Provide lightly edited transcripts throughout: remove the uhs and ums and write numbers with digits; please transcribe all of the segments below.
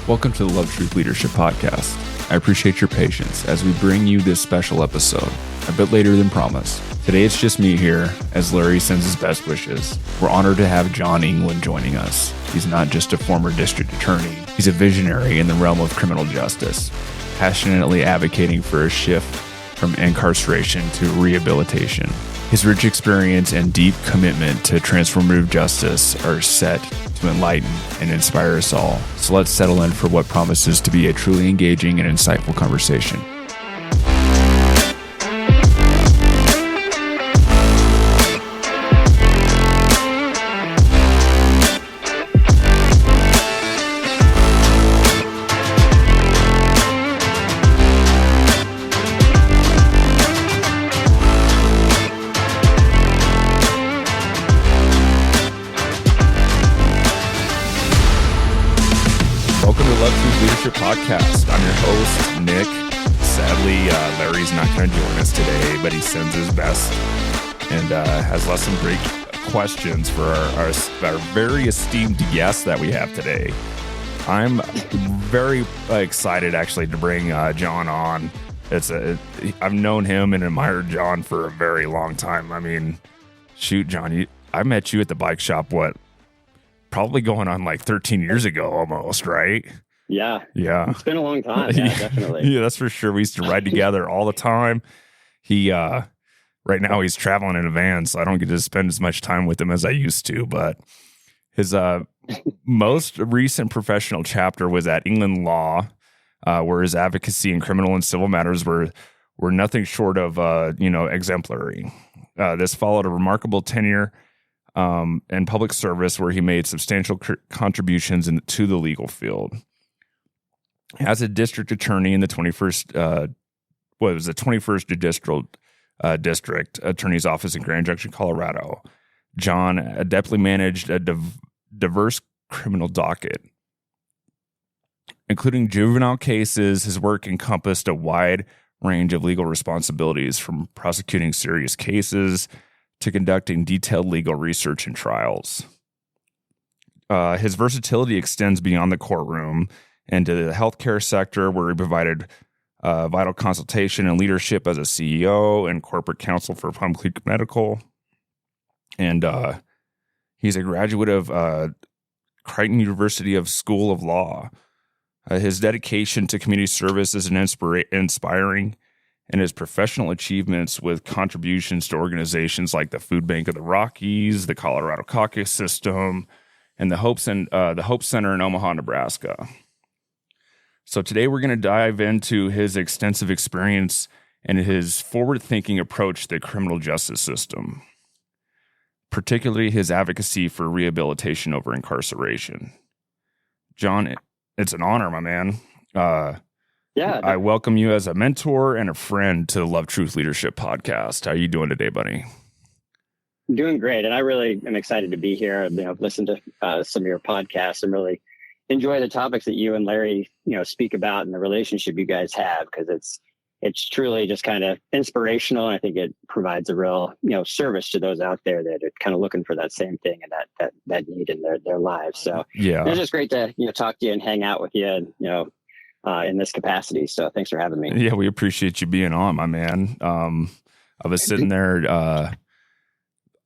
Welcome to the Love Truth Leadership Podcast. I appreciate your patience as we bring you this special episode, a bit later than promised. Today it's just me here as Larry sends his best wishes. We're honored to have John England joining us. He's not just a former district attorney, he's a visionary in the realm of criminal justice, passionately advocating for a shift from incarceration to rehabilitation. His rich experience and deep commitment to transformative justice are set to enlighten and inspire us all. So let's settle in for what promises to be a truly engaging and insightful conversation. Podcast. I'm your host, Nick. Sadly, Larry's not going to join us today, but he sends his best and has left some great questions for our very esteemed guest that we have today. I'm very excited, actually, to bring John on. I've known him and admired John for a very long time. I mean, shoot, John, I met you at the bike shop, probably going on like 13 years ago almost, right? Yeah. It's been a long time. Yeah, definitely. Yeah, that's for sure. We used to ride together all the time. Right now he's traveling in a van, so I don't get to spend as much time with him as I used to. But his most recent professional chapter was at England Law, where his advocacy in criminal and civil matters were nothing short of exemplary. This followed a remarkable tenure in public service, where he made substantial contributions to the legal field. As a district attorney in the 21st Judicial District Attorney's Office in Grand Junction, Colorado, John adeptly managed a diverse criminal docket. Including juvenile cases, his work encompassed a wide range of legal responsibilities, from prosecuting serious cases to conducting detailed legal research and trials. His versatility extends beyond the courtroom into the healthcare sector, where he provided vital consultation and leadership as a CEO and corporate counsel for Plum Creek Medical. And he's a graduate of Crichton University of School of Law. His dedication to community service is inspiring, and his professional achievements with contributions to organizations like the Food Bank of the Rockies, the Colorado Caucus System, and the Hope Center in Omaha, Nebraska. So today we're going to dive into his extensive experience and his forward-thinking approach to the criminal justice system, particularly his advocacy for rehabilitation over incarceration. John, it's an honor, my man. I welcome you as a mentor and a friend to the Love Truth Leadership Podcast. How are you doing today, buddy? I'm doing great, and I really am excited to be here. I've listened to some of your podcasts and really enjoy the topics that you and Larry, speak about, and the relationship you guys have, because it's truly just kind of inspirational. And I think it provides a real, service to those out there that are kind of looking for that same thing and that need in their lives. So yeah, it's just great to, talk to you and hang out with you and, in this capacity. So thanks for having me. Yeah, we appreciate you being on, my man. I was sitting there, I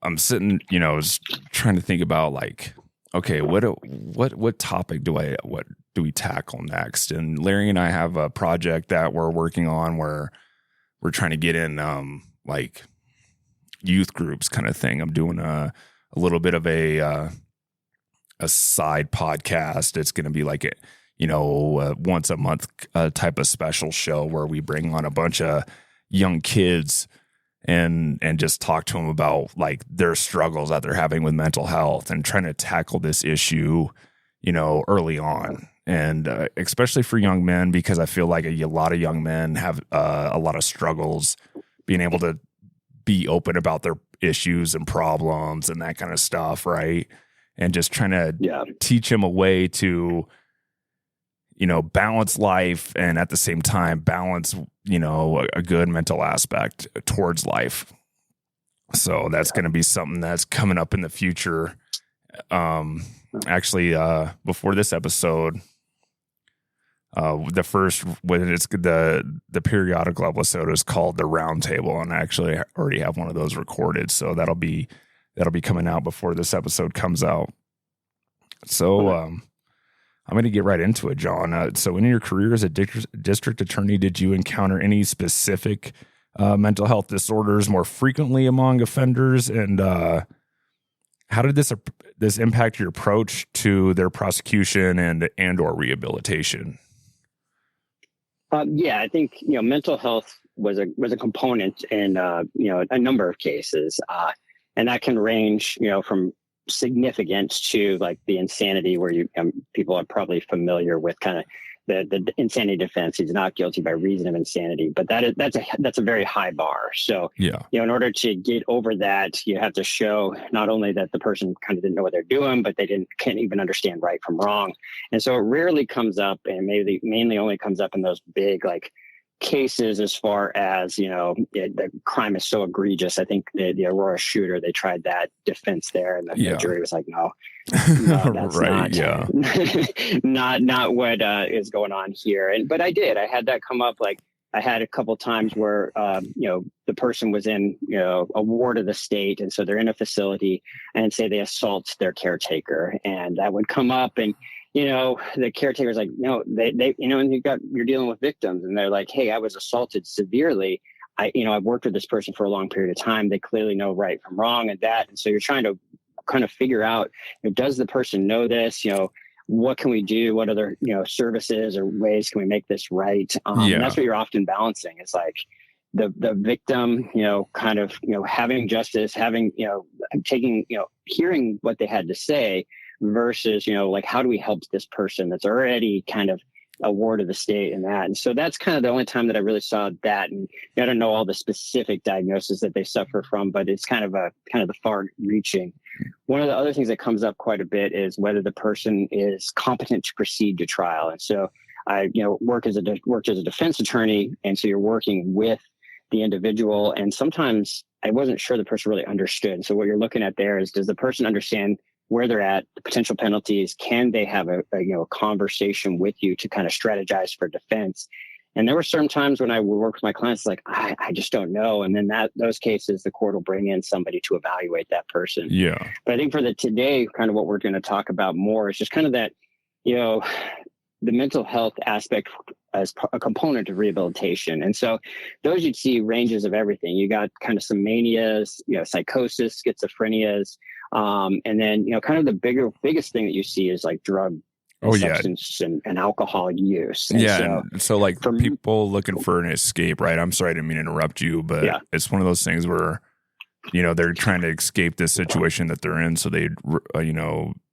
was trying to think about okay, what topic do we tackle next? And Larry and I have a project that we're working on where we're trying to get in youth groups kind of thing. I'm doing a little bit of a side podcast. It's going to be like once a month type of special show where we bring on a bunch of young kids and just talk to them about their struggles that they're having with mental health and trying to tackle this issue, early on. And especially for young men, because I feel like a lot of young men have a lot of struggles being able to be open about their issues and problems and that kind of stuff, right? And just trying to teach them a way to, balance life and at the same time balance, a good mental aspect towards life. So that's going to be something that's coming up in the future. Actually, before this episode, The first, when it's the periodical episode is called the Roundtable, and I actually already have one of those recorded, so that'll be coming out before this episode comes out. So I'm going to get right into it, John. So in your career as a district attorney, did you encounter any specific mental health disorders more frequently among offenders, and how did this impact your approach to their prosecution and or rehabilitation? Yeah, I think mental health was a component in a number of cases, and that can range from significance to like the insanity, where people are probably familiar with kind of the insanity defense. He's not guilty by reason of insanity, but that's a very high bar. So in order to get over that, you have to show not only that the person kind of didn't know what they're doing, but they can't even understand right from wrong. And so it rarely comes up, and mainly only comes up in those big like cases as far as the crime is so egregious. I think the Aurora shooter, they tried that defense there, and the jury was like, no, that's right, not what is going on here. But I had that come up. Like I had a couple times where the person was in a ward of the state, and so they're in a facility, and say they assault their caretaker, and that would come up, and the caretaker's like, no, they and you're dealing with victims, and they're like, hey, I was assaulted severely. I've worked with this person for a long period of time. They clearly know right from wrong and that. And so you're trying to kind of figure out, does the person know this? What can we do? What other, services or ways can we make this right? And that's what you're often balancing. It's like the victim, kind of, having justice, having, taking, hearing what they had to say, versus, like, how do we help this person that's already kind of a ward of the state and that. And so that's kind of the only time that I really saw that. And I don't know all the specific diagnoses that they suffer from, but it's kind of the far reaching. One of the other things that comes up quite a bit is whether the person is competent to proceed to trial. And so I, worked as a defense attorney. And so you're working with the individual. And sometimes I wasn't sure the person really understood. So what you're looking at there is, does the person understand where they're at, the potential penalties? Can they have a conversation with you to kind of strategize for defense? And there were certain times when I would work with my clients, like, I just don't know. And then those cases, the court will bring in somebody to evaluate that person. Yeah. But I think for today, kind of what we're going to talk about more is just kind of that, the mental health aspect as a component of rehabilitation. And so those you'd see ranges of everything. You got kind of some manias, psychosis, schizophrenias. And then, kind of the biggest thing that you see is like drug substance and alcohol use. And so like for people looking for an escape, right? I'm sorry, I didn't mean to interrupt you, but it's one of those things where, they're trying to escape this situation that they're in. So they,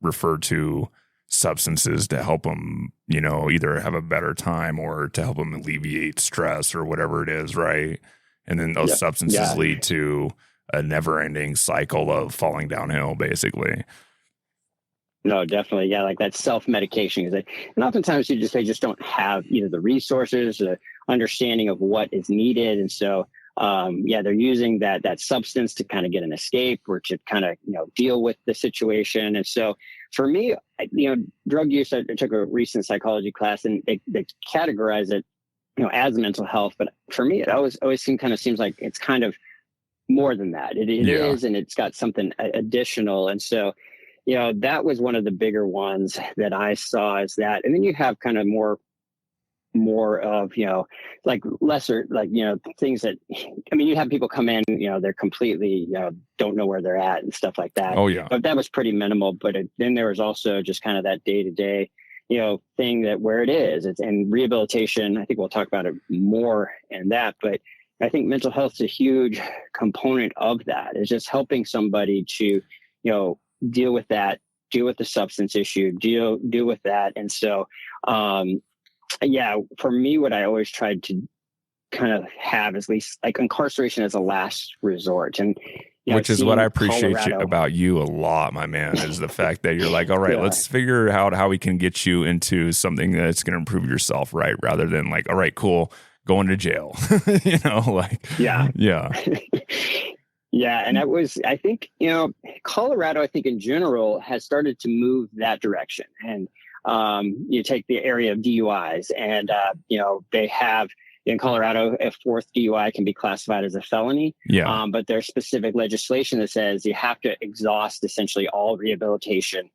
refer to substances to help them, either have a better time or to help them alleviate stress or whatever it is, right? And then those substances lead to a never-ending cycle of falling downhill, basically. No, definitely. Yeah, like that self-medication. And oftentimes they just don't have either the resources, the understanding of what is needed. And so, they're using that substance to kind of get an escape or to kind of, deal with the situation. And so for me, drug use, I took a recent psychology class, and they categorize it, as mental health. But for me, it always seems like it's kind of more than that. It is, and it's got something additional. And so, that was one of the bigger ones that I saw, is that. And then you have kind of more of, like lesser, like, things that, you have people come in, they're completely, don't know where they're at and stuff like that. Oh yeah. But that was pretty minimal. But then there was also just kind of that day-to-day, thing that where it is. It's in rehabilitation. I think we'll talk about it more in that, but I think mental health is a huge component of that. It's just helping somebody to, deal with that, deal with the substance issue, deal with that. And so, for me, what I always tried to kind of have is at least like incarceration as a last resort. And which is what I appreciate about you a lot, my man, is the fact that you're like, all right, let's figure out how we can get you into something that's going to improve yourself, right? Rather than like, all right, cool, going to jail, Yeah. Yeah. And that was, I think, Colorado, I think in general has started to move that direction. And you take the area of DUIs, and they have in Colorado, a fourth DUI can be classified as a felony. Yeah. But there's specific legislation that says you have to exhaust essentially all rehabilitation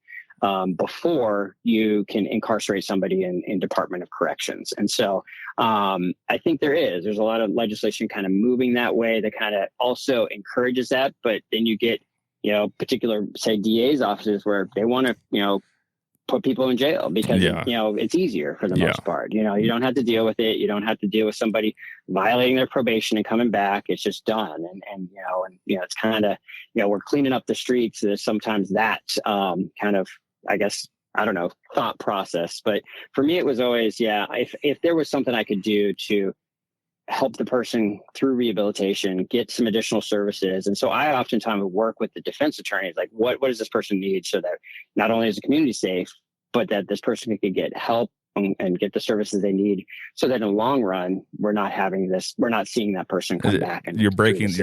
before you can incarcerate somebody in Department of Corrections. And so I think there's a lot of legislation kind of moving that way that kind of also encourages that. But then you get, particular, say, DA's offices where they want to, put people in jail because, it's easier for the most part. You don't have to deal with it. You don't have to deal with somebody violating their probation and coming back. It's just done. And it's kind of, we're cleaning up the streets. There's sometimes that kind of, I guess, I don't know, thought process. But for me, it was always, if there was something I could do to help the person through rehabilitation, get some additional services. And so I oftentimes would work with the defense attorneys, like what does this person need so that not only is the community safe, but that this person could get help and get the services they need so that in the long run, we're not seeing that person come back. And you're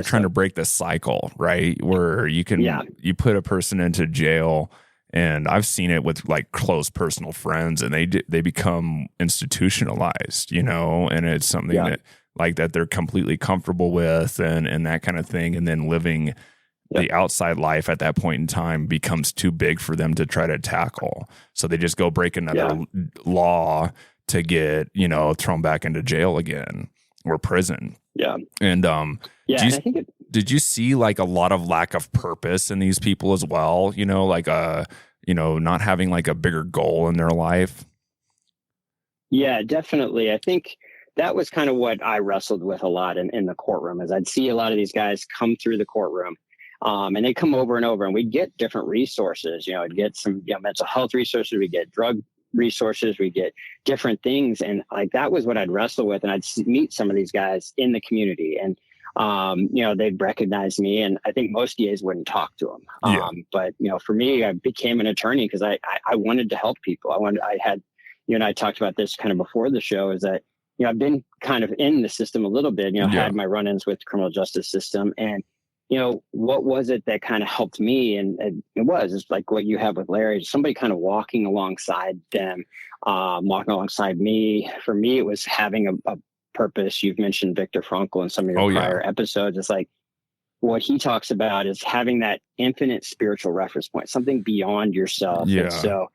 trying to break the cycle, right? Where you you put a person into jail. And I've seen it with like close personal friends, and they become institutionalized, and it's something that they're completely comfortable with and that kind of thing. And then living the outside life at that point in time becomes too big for them to try to tackle. So they just go break another law to get, thrown back into jail again or prison. Yeah. And did you see like a lot of lack of purpose in these people as well? Not having like a bigger goal in their life? Yeah, definitely. I think that was kind of what I wrestled with a lot in the courtroom, is I'd see a lot of these guys come through the courtroom and they come over and over, and we'd get different resources. I'd get some mental health resources, we get drug resources, we get different things. And like, that was what I'd wrestle with. And I'd meet some of these guys in the community, and they'd recognize me, and I think most DAs wouldn't talk to them. But, for me, I became an attorney because I wanted to help people. I had, you and I talked about this kind of before the show, is that, I've been kind of in the system a little bit, had my run-ins with the criminal justice system. And, what was it that kind of helped me? And it's like what you have with Larry, somebody kind of walking alongside them, walking alongside me. For me, it was having a purpose. You've mentioned Viktor Frankl in some of your prior episodes. It's like what he talks about is having that infinite spiritual reference point, something beyond yourself. And so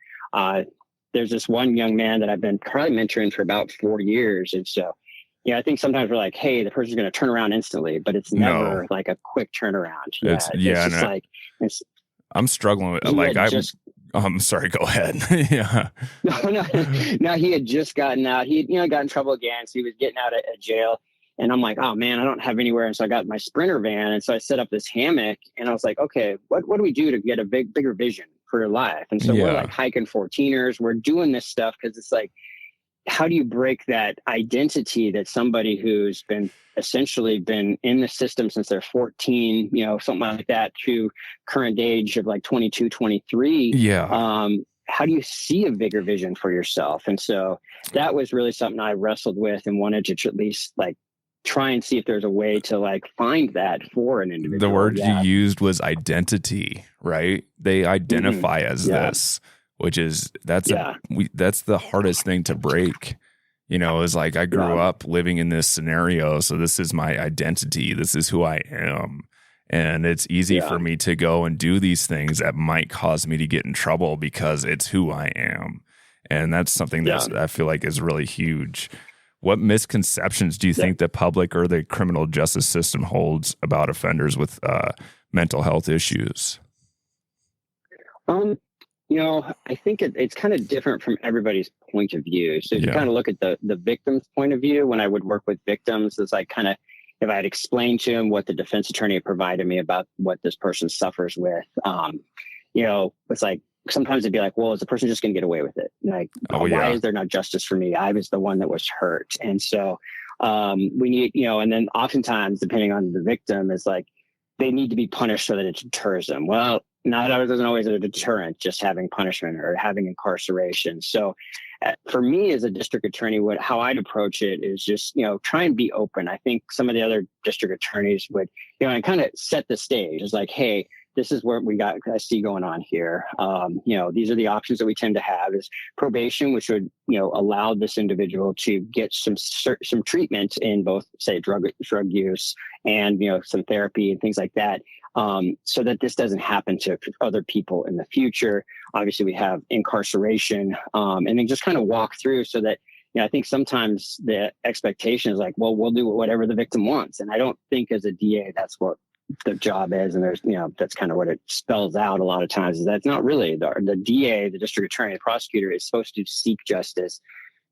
there's this one young man that I've been probably mentoring for about 4 years. And so, I think sometimes we're like, hey, the person's going to turn around instantly, but it's never like a quick turnaround. I'm struggling with I'm sorry, go ahead. No, he had just gotten out. He got in trouble again. So he was getting out of jail. And I'm like, oh man, I don't have anywhere. And so I got my Sprinter van. And so I set up this hammock, and I was like, okay, what do we do to get a bigger vision for your life? And so we're like hiking 14ers. We're doing this stuff because it's like, how do you break that identity that somebody who's been essentially been in the system since they're 14, something like that, to current age of like 22, 23. How do you see a bigger vision for yourself? And so that was really something I wrestled with and wanted to at least like try and see if there's a way to like find that for an individual. The word you used was identity, right? They identify as this, which is that's the hardest thing to break. Is like I grew up living in this scenario, so this is my identity. This is who I am. And it's easy for me to go and do these things that might cause me to get in trouble because it's who I am. And that's something that I feel like is really huge. What misconceptions do you think the public or the criminal justice system holds about offenders with mental health issues? I think it's kind of different from everybody's point of view. So if you kind of look at the victim's point of view, when I would work with victims, it's like kind of, if I had explained to him what the defense attorney had provided me about what this person suffers with, it's like, sometimes it'd be like, well, is the person just going to get away with it? Like, why is there not justice for me? I was the one that was hurt. And so we need, and then oftentimes, depending on the victim, is like, they need to be punished so that it deters them. Well, not always, doesn't always a deterrent, just having punishment or having incarceration. So for me as a district attorney, how I'd approach it is just, try and be open. I think some of the other district attorneys would, and kind of set the stage. It's like, hey, this is what I see going on here. These are the options that we tend to have is probation, which would, allow this individual to get some treatment in both, say, drug use and, some therapy and things like that. So that this doesn't happen to other people in the future. Obviously, we have incarceration, and then just kind of walk through so that, I think sometimes the expectation is like, well, we'll do whatever the victim wants. And I don't think as a DA, that's what the job is. And there's, that's kind of what it spells out a lot of times, is that's not really the DA, the district attorney, the prosecutor is supposed to seek justice,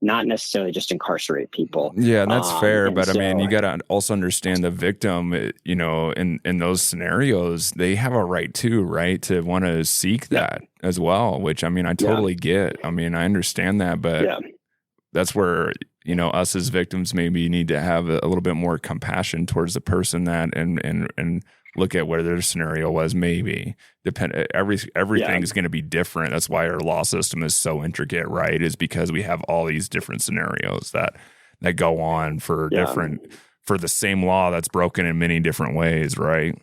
not necessarily just incarcerate people. Yeah, and that's fair. But I mean, you got to also understand the victim, in those scenarios, they have a right to want to seek that as well, which, I mean, I totally get. I mean, I understand that, but that's where, us as victims maybe need to have a little bit more compassion towards the person that and look at where their scenario was. Maybe everything's going to be different. That's why our law system is so intricate, right? Is because we have all these different scenarios that go on for for the same law that's broken in many different ways, right?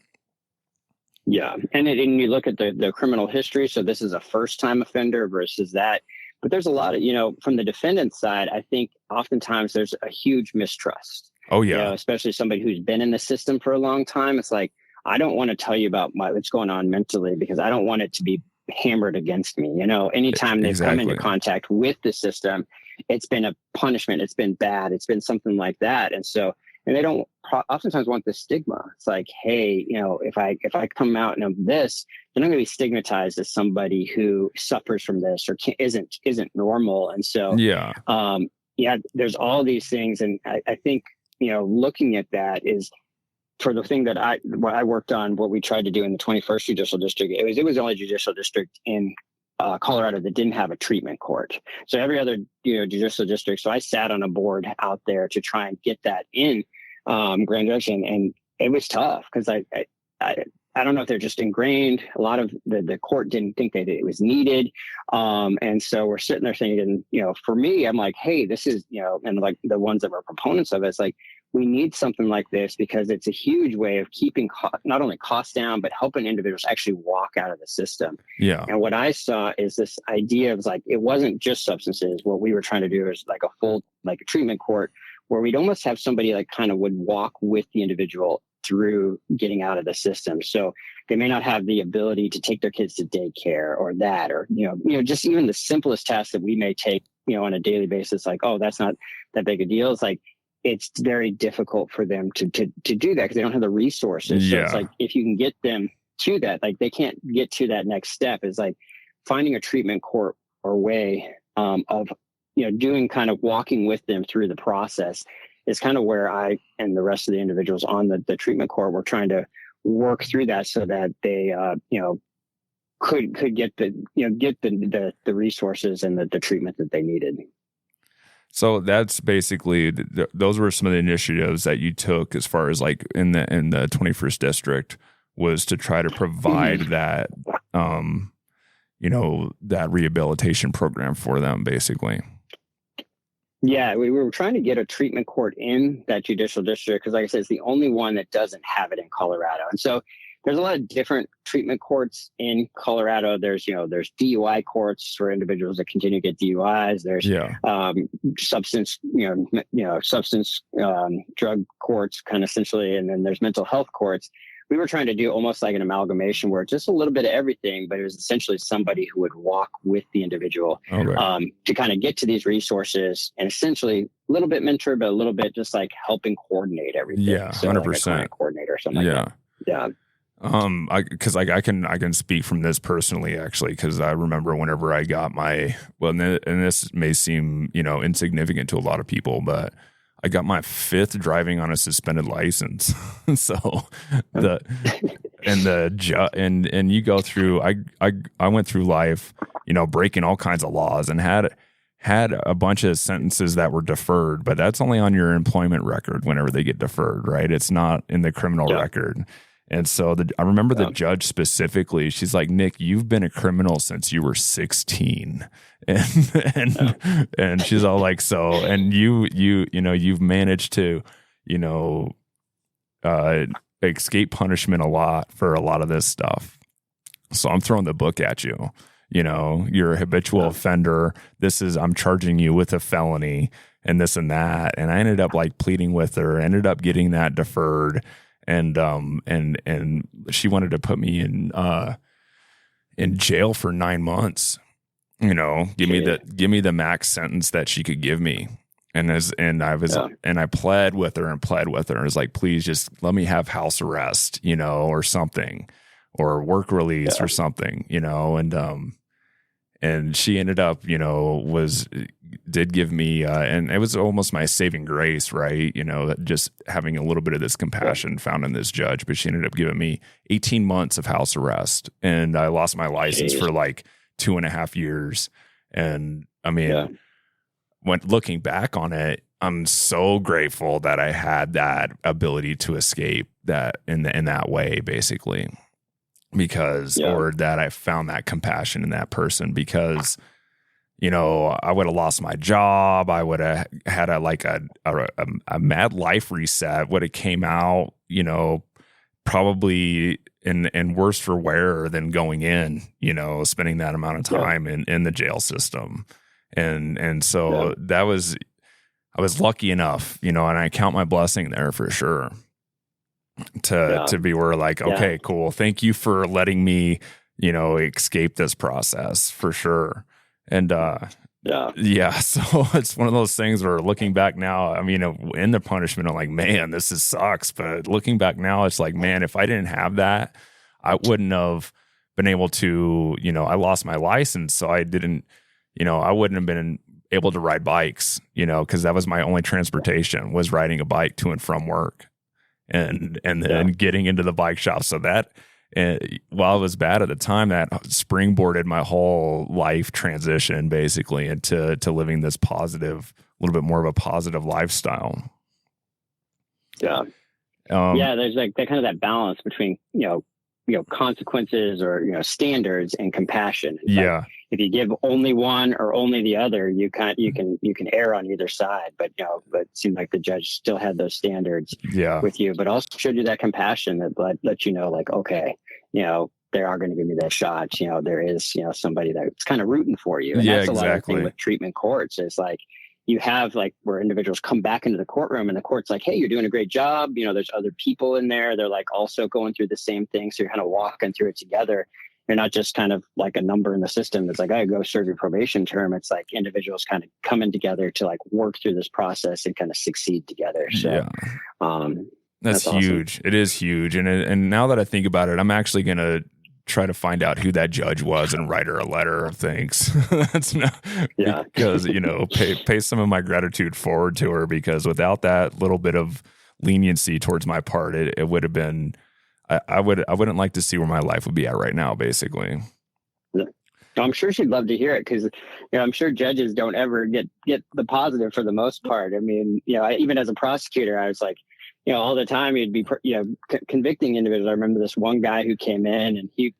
Yeah, and you look at the criminal history. So this is a first-time offender versus that. But there's a lot of, from the defendant's side, I think oftentimes there's a huge mistrust. Oh, yeah. Especially somebody who's been in the system for a long time. It's like, I don't want to tell you about what's going on mentally because I don't want it to be hammered against me. Anytime they've come into contact with the system, it's been a punishment. It's been bad. It's been something like that. And they don't oftentimes want the stigma. It's like, hey, if I come out and I'm this, then I'm going to be stigmatized as somebody who suffers from this or isn't normal. And so, there's all these things. And I think, looking at that is for the thing that I worked on, what we tried to do in the 21st Judicial District. It was the only judicial district in Colorado that didn't have a treatment court. So every other, judicial district. So I sat on a board out there to try and get that in grand judge, and it was tough because I don't know if they're just ingrained. A lot of the court didn't think that it was needed. And so we're sitting there thinking, for me, I'm like, hey, this is, and like the ones that were proponents of it, it's like, we need something like this because it's a huge way of keeping not only costs down, but helping individuals actually walk out of the system. Yeah. And what I saw is this idea of like, it wasn't just substances. What we were trying to do is like a full, like a treatment court where we'd almost have somebody like kind of would walk with the individual through getting out of the system. So they may not have the ability to take their kids to daycare or that, or, just even the simplest tasks that we may take, on a daily basis, like, oh, that's not that big a deal. It's like, it's very difficult for them to do that because they don't have the resources. So it's like, if you can get them to that, like they can't get to that next step, is like finding a treatment court or way of, doing kind of walking with them through the process is kind of where I and the rest of the individuals on the treatment court were trying to work through that so that they, could get the resources and the treatment that they needed. So that's basically those were some of the initiatives that you took as far as like in the 21st district, was to try to provide that, that rehabilitation program for them, basically. Yeah, we were trying to get a treatment court in that judicial district because, like I said, it's the only one that doesn't have it in Colorado. And so there's a lot of different treatment courts in Colorado. There's DUI courts for individuals that continue to get DUIs. There's substance, drug courts, kind of essentially, and then there's mental health courts. We were trying to do almost like an amalgamation where it's just a little bit of everything, but it was essentially somebody who would walk with the individual to kind of get to these resources and essentially a little bit mentor, but a little bit just like helping coordinate everything. Yeah, 100%. So like a client coordinator or something like that. Yeah. Because I can speak from this personally, actually, because I remember whenever I got and this may seem, insignificant to a lot of people, but I got my 5th driving on a suspended license. So and you go through, I went through life, breaking all kinds of laws and had a bunch of sentences that were deferred, but that's only on your employment record whenever they get deferred, right? It's not in the criminal record. And so I remember the judge specifically, she's like, Nick, you've been a criminal since you were 16. And she's all like, so, and you've managed to, escape punishment a lot for a lot of this stuff. So I'm throwing the book at you. You're a habitual offender. I'm charging you with a felony and this and that. And I ended up like pleading with her, ended up getting that deferred. And she wanted to put me in jail for 9 months, give me the max sentence that she could give me. And I pled with her. And was like, please just let me have house arrest, or something, or work release or something, and she ended up, did give me, and it was almost my saving grace, right? Just having a little bit of this compassion found in this judge, but she ended up giving me 18 months of house arrest, and I lost my license for like 2.5 years. And I mean, when looking back on it, I'm so grateful that I had that ability to escape that in that way, basically. Or that I found that compassion in that person, because, I would have lost my job. I would have had a mad life reset, would have came out, probably in worse for wear than going in, spending that amount of time in the jail system. And so I was lucky enough, and I count my blessing there for sure. To be where like, okay, cool. Thank you for letting me, escape this process for sure. And, so it's one of those things where looking back now, I mean, in the punishment, I'm like, man, this sucks. But looking back now, it's like, man, if I didn't have that, I wouldn't have been able to, I lost my license. So I didn't, I wouldn't have been able to ride bikes, because that was my only transportation, was riding a bike to and from work. And then getting into the bike shop. So that, while it was bad at the time, that springboarded my whole life transition basically into living this positive, a little bit more of a positive lifestyle. There's like that kind of that balance between, consequences or, standards and compassion. It's like, if you give only one or only the other, you can err on either side. But it seemed like the judge still had those standards with you, but also showed you that compassion that let you know, like, okay, they are going to give me that shot. There is, somebody that's kind of rooting for you. And that's a lot of the thing with treatment courts. It's like you have like where individuals come back into the courtroom and the court's like, hey, you're doing a great job. There's other people in there. They're like also going through the same thing. So you're kind of walking through it together. You're not just kind of like a number in the system. It's like, I go serve your probation term. It's like individuals kind of coming together to like work through this process and kind of succeed together. So, that's huge. Awesome. It is huge. And now that I think about it, I'm actually going to try to find out who that judge was and write her a letter of thanks. That's not, because, pay some of my gratitude forward to her, because without that little bit of leniency towards my part, it would have been, I wouldn't like to see where my life would be at right now, basically. I'm sure she'd love to hear it, because I'm sure judges don't ever get the positive for the most part. I mean, even as a prosecutor, I was like, all the time you'd be convicting individuals. I remember this one guy who came in and he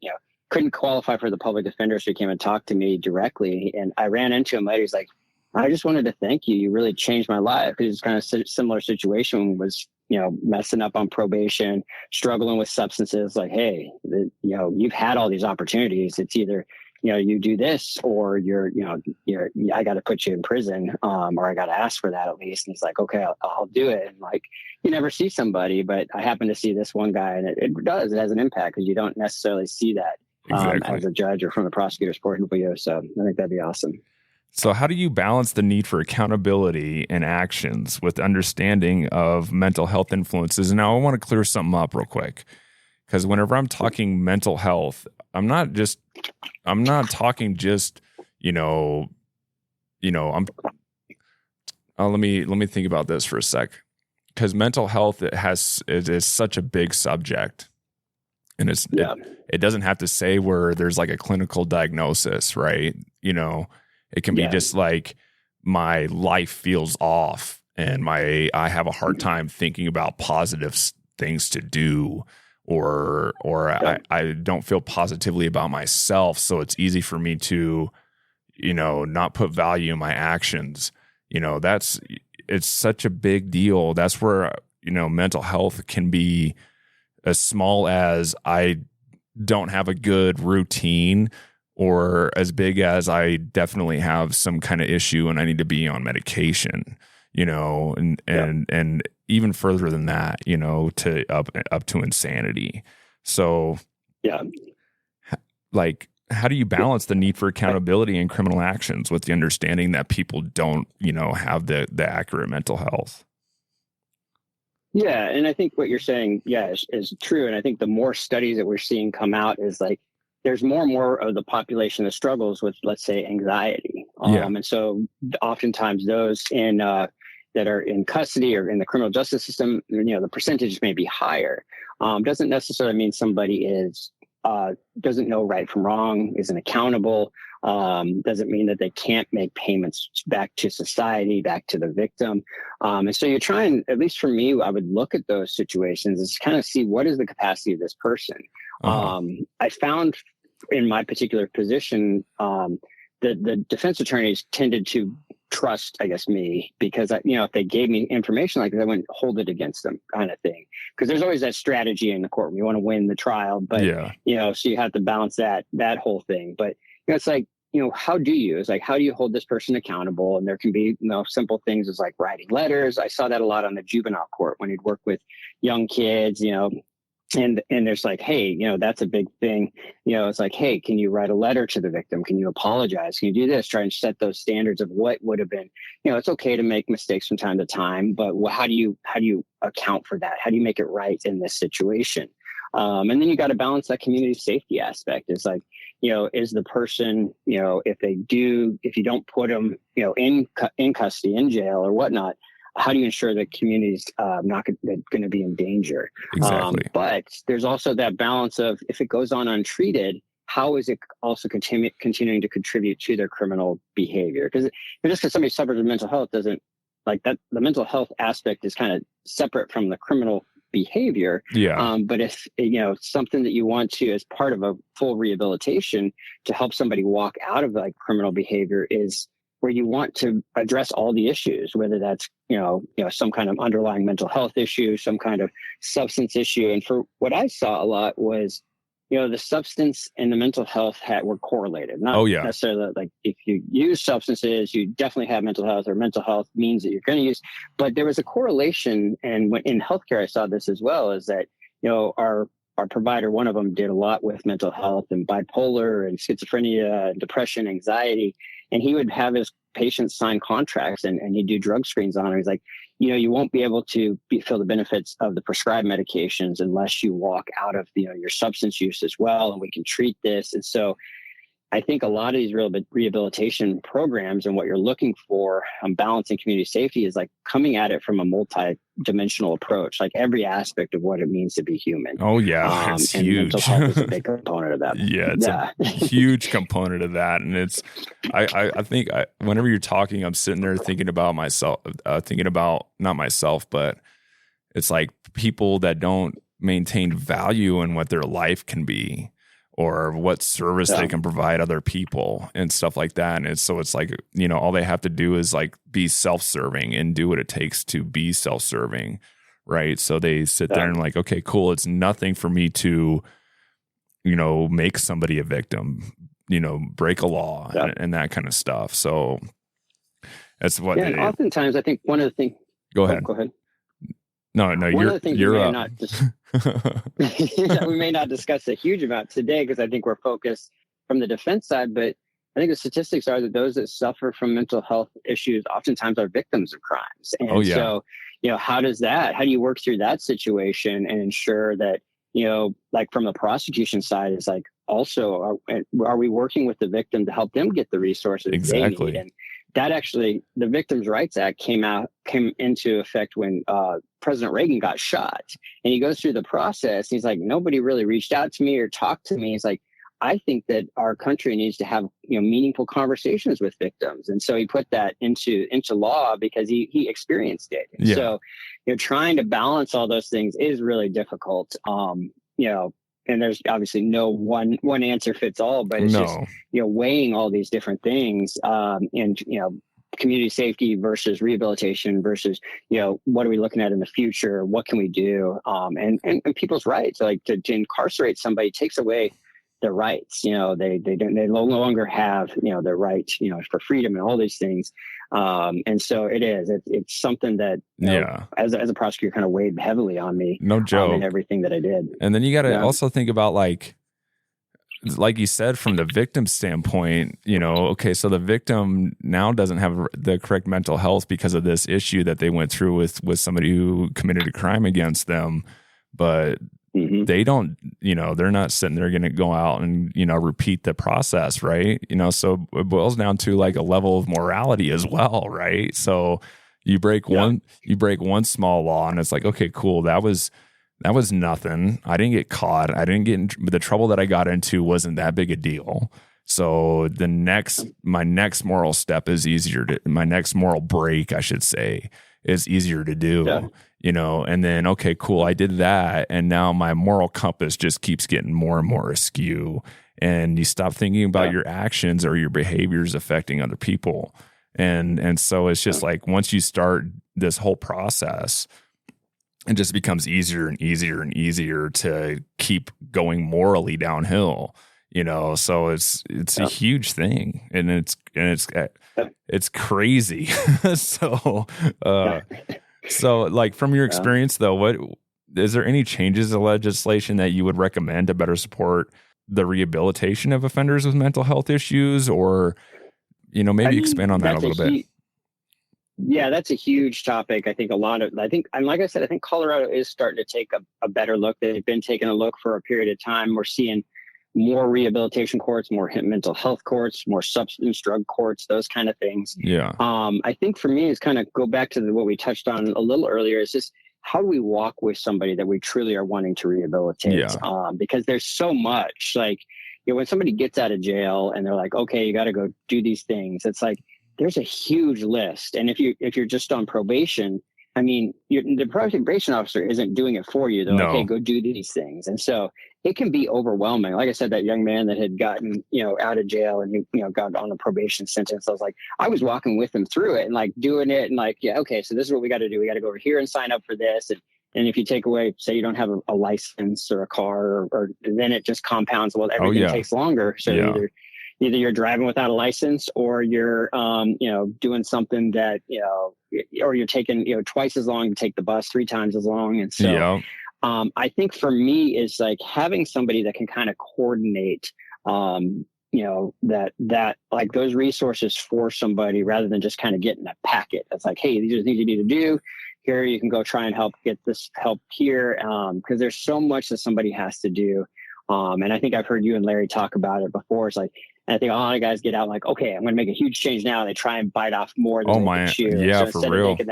couldn't qualify for the public defender, so he came and talked to me directly. And I ran into him later. He's like, I just wanted to thank you. You really changed my life. It was kind of similar situation, was messing up on probation, struggling with substances. Like, hey, you've had all these opportunities. It's either you do this, or I got to put you in prison, or I got to ask for that at least. And he's like, okay, I'll do it. And like, you never see somebody, but I happen to see this one guy, and it has an impact, because you don't necessarily see that as a judge or from the prosecutor's point of view. So I think that'd be awesome. So how do you balance the need for accountability and actions with understanding of mental health influences? And now I want to clear something up real quick, because whenever I'm talking mental health, I'm not talking just, let me think about this for a sec, because mental health is such a big subject, and it doesn't have to say where there's like a clinical diagnosis, right? It can be just like, my life feels off and I have a hard time thinking about positive things to do, or I don't feel positively about myself. So it's easy for me to, not put value in my actions. It's such a big deal. That's where, mental health can be as small as I don't have a good routine, or as big as I definitely have some kind of issue and I need to be on medication, and even further than that, to up to insanity. So yeah, like, how do you balance the need for accountability in criminal actions with the understanding that people don't, have the accurate mental health? Yeah. And I think what you're saying, is true. And I think the more studies that we're seeing come out is like, there's more and more of the population that struggles with, let's say, anxiety. And so oftentimes those that are in custody or in the criminal justice system, the percentage may be higher. Doesn't necessarily mean somebody doesn't know right from wrong, isn't accountable. Doesn't mean that they can't make payments back to society, back to the victim. And so you're trying, at least for me, I would look at those situations and kind of see what is the capacity of this person. I found in my particular position, the defense attorneys tended to trust, I guess, me, because if they gave me information like this, I wouldn't hold it against them, kind of thing. Because there's always that strategy in the courtroom. You want to win the trial, but so you have to balance that whole thing. But it's like, how do you hold this person accountable? And there can be simple things as like writing letters. I saw that a lot on the juvenile court when he'd work with young kids, and there's like, hey, that's a big thing. It's like, hey, can you write a letter to the victim? Can you apologize? Can you do this? Try and set those standards of what would have been, it's okay to make mistakes from time to time, but how do you account for that? How do you make it right in this situation? And then you got to balance that community safety aspect. It's like, is the person, if you don't put them, in custody, in jail or whatnot, how do you ensure that community's not going to be in danger? Exactly. But there's also that balance of, if it goes on untreated, how is it also continuing to contribute to their criminal behavior? Because just because somebody suffers with mental health doesn't, like that, the mental health aspect is kind of separate from the criminal behavior. Yeah. But if, something that you want to, as part of a full rehabilitation to help somebody walk out of like criminal behavior, is where you want to address all the issues, whether that's, some kind of underlying mental health issue, some kind of substance issue. And for what I saw a lot was, the substance and the mental health were correlated. Not necessarily like if you use substances, you definitely have mental health, or mental health means that you're going to use. But there was a correlation. And in healthcare, I saw this as well, is that, our provider, one of them did a lot with mental health and bipolar and schizophrenia, depression, anxiety. And he would have his patients sign contracts and he'd do drug screens on it. He's like, you won't be able to feel the benefits of the prescribed medications unless you walk out of, your substance use as well. And we can treat this. And so I think a lot of these rehabilitation programs and what you're looking for balancing community safety is like coming at it from a multi-dimensional approach, like every aspect of what it means to be human. Oh yeah, it's and huge. Mental health is a big component of that. It's a huge component of that. And it's, I think whenever you're talking, I'm sitting there thinking about myself, not myself, but it's like people that don't maintain value in what their life can be, or what service they can provide other people and stuff like that. And it's like, all they have to do is like be self-serving and do what it takes to be self-serving. Right. So they sit there and like, okay, cool. It's nothing for me to, make somebody a victim, break a law and that kind of stuff. So that's what. And oftentimes I think one of the things, go ahead. Go ahead. No, you're up. We may not discuss a huge amount today because I think we're focused from the defense side, but I think the statistics are that those that suffer from mental health issues oftentimes are victims of crimes. And so, how do you work through that situation and ensure that, like from the prosecution side is like, also, are we working with the victim to help them get the resources they need? And that actually, the Victims' Rights Act came into effect when President Reagan got shot. And he goes through the process. He's like, nobody really reached out to me or talked to me. He's like, I think that our country needs to have meaningful conversations with victims. And so he put that into law because he experienced it. And so trying to balance all those things is really difficult. And there's obviously no one answer fits all, but it's just, weighing all these different things, and, community safety versus rehabilitation versus, what are we looking at in the future? What can we do? And people's rights, like to incarcerate somebody takes away their rights. They no longer have, their right, for freedom and all these things. And so it's something that, as a prosecutor kind of weighed heavily on me. No joke. In everything that I did. And then you got to also think about like you said, from the victim standpoint, okay, so the victim now doesn't have the correct mental health because of this issue that they went through with somebody who committed a crime against them, but they don't, they're not sitting there going to go out and, repeat the process, right? So it boils down to like a level of morality as well, right? So you break one small law and it's like, okay, cool. That was nothing. I didn't get caught. I didn't get in, the trouble that I got into wasn't that big a deal. So my next moral step is my next moral break, I should say, is easier to do, and then, okay, cool. I did that. And now my moral compass just keeps getting more and more askew. And you stop thinking about your actions or your behaviors affecting other people. And so it's just like, once you start this whole process, it just becomes easier and easier and easier to keep going morally downhill, so it's a huge thing, and it's crazy. So like, from your experience though, what is there any changes to legislation that you would recommend to better support the rehabilitation of offenders with mental health issues, or, maybe expand on that a little bit? Yeah, that's a huge topic. And like I said, I think Colorado is starting to take a better look. They've been taking a look for a period of time. We're seeing more rehabilitation courts, more mental health courts, more substance drug courts, those kind of things. Yeah. I think for me, it's kind of go back to what we touched on a little earlier. Is just, how do we walk with somebody that we truly are wanting to rehabilitate? Yeah. Because there's so much, like, when somebody gets out of jail and they're like, okay, you got to go do these things. It's like, there's a huge list. And if you're just on probation, I mean, the probation officer isn't doing it for you. They're like, hey, go do these things. And so it can be overwhelming. Like I said, that young man that had gotten, out of jail and he, got on a probation sentence. I was walking with him through it and like doing it and like, yeah, okay, so this is what we got to do. We got to go over here and sign up for this. And if you take away, say you don't have a license or a car, or then it just compounds. Well, everything takes longer. So either you're driving without a license, or you're, doing something that, or you're taking, twice as long to take the bus, 3 times as long. And so I think for me is like having somebody that can kind of coordinate, that like those resources for somebody, rather than just kind of getting a packet. That's like, hey, these are the things you need to do. Here, you can go try and get this help here. Because there's so much that somebody has to do. And I think I've heard you and Larry talk about it before. It's like, and I think a lot of guys get out like, okay, I'm going to make a huge change now. They try and bite off more than they can chew. Yeah, so for real. Of making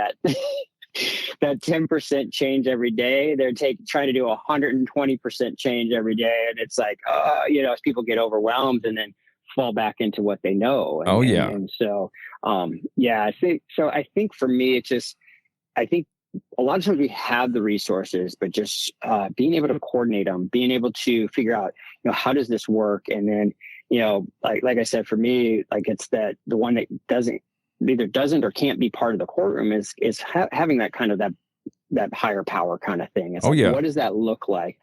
that 10% change every day, they're trying to do 120% change every day. And it's like, as people get overwhelmed and then fall back into what they know. And so, I think for me, it's just, I think a lot of times we have the resources, but just being able to coordinate them, being able to figure out, how does this work? And then, like I said, for me, like it's that the one that either doesn't or can't be part of the courtroom is having that kind of that higher power kind of thing. It's what does that look like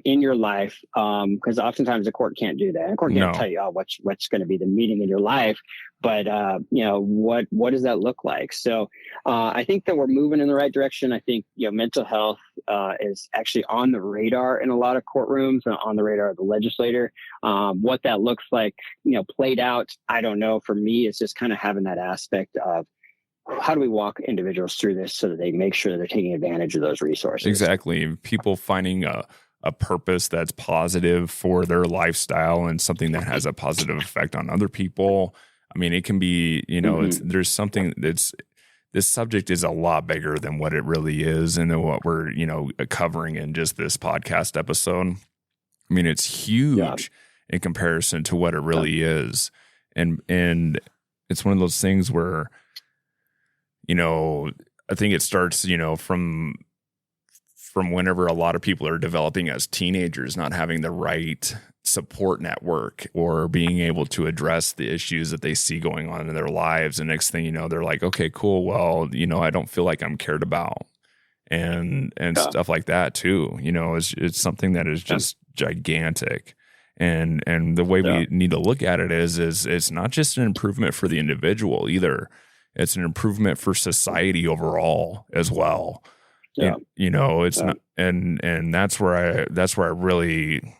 in your life? Because oftentimes the court can't do that. The court can't tell you, what's going to be the meaning in your life. But, what does that look like? So I think that we're moving in the right direction. I think, mental health is actually on the radar in a lot of courtrooms, on the radar of the legislator. What that looks like, played out, I don't know. For me, it's just kind of having that aspect of, how do we walk individuals through this so that they make sure that they're taking advantage of those resources? Exactly. People finding a purpose that's positive for their lifestyle and something that has a positive effect on other people. I mean, it can be, there's something this subject is a lot bigger than what it really is and what we're, covering in just this podcast episode. I mean, it's huge in comparison to what it really is. And it's one of those things where, I think it starts, from whenever a lot of people are developing as teenagers, not having the right support network or being able to address the issues that they see going on in their lives. And next thing you know, they're like, okay, cool. Well, I don't feel like I'm cared about, and stuff like that too. It's something that is just gigantic. And the way we need to look at it is it's not just an improvement for the individual either. It's an improvement for society overall as well. Yeah. And, it's not, and that's where I really,